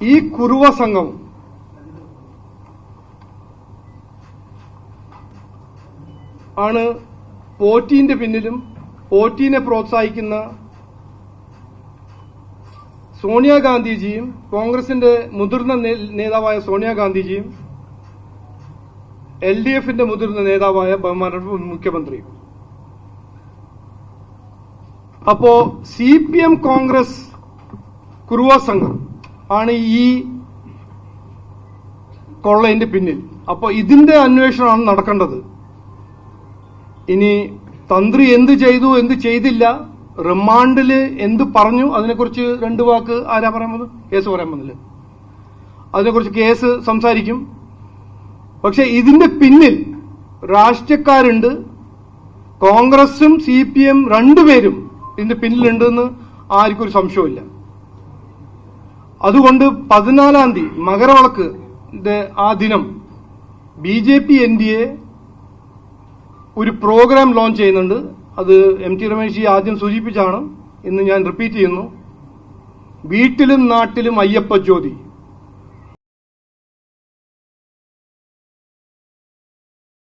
ഈ കുറുവ സംഘം ആണ് പോറ്റീന്റെ പിന്നിലും പോറ്റീനെ പ്രോത്സാഹിക്കുന്ന സോണിയാഗാന്ധിജിയും കോൺഗ്രസിന്റെ മുതിർന്ന നേതാവായ സോണിയാഗാന്ധിജിയും LDFന്റെ മുതിർന്ന നേതാവായ ബഹുമാനപ്പെട്ട മുഖ്യമന്ത്രിയും. അപ്പോ CPM കോൺഗ്രസ് കുറുവ സംഘം ആണ് ഈ കൊള്ളയിന്റെ പിന്നിൽ. അപ്പോ ഇതിന്റെ അന്വേഷണമാണ് നടക്കേണ്ടത്. ഇനി തന്ത്രി എന്ത് ചെയ്തു എന്ത് ചെയ്തില്ല, റിമാൻഡില് എന്ത് പറഞ്ഞു, അതിനെക്കുറിച്ച് 2 വാക്ക് ആരാ പറയാൻ വന്നത്? കേസ് പറയാൻ വന്നില്ല. അതിനെക്കുറിച്ച് കേസ് സംസാരിക്കും. പക്ഷെ ഇതിന്റെ പിന്നിൽ രാഷ്ട്രീയക്കാരുണ്ട്. കോൺഗ്രസും CPM രണ്ടുപേരും ഇതിന്റെ പിന്നിലുണ്ടെന്ന് ആർക്കും ഒരു സംശയമില്ല. അതുകൊണ്ട് 14-ാം തീയതി മകരവിളക്ക് ആ ദിനം BJP NDA ഒരു പ്രോഗ്രാം ലോഞ്ച് ചെയ്യുന്നുണ്ട്. അത് MT രമേശ് ആദ്യം സൂചിപ്പിച്ചാണ്. ഇന്ന് ഞാൻ റിപ്പീറ്റ് ചെയ്യുന്നു. വീട്ടിലും നാട്ടിലും അയ്യപ്പ ജ്യോതി.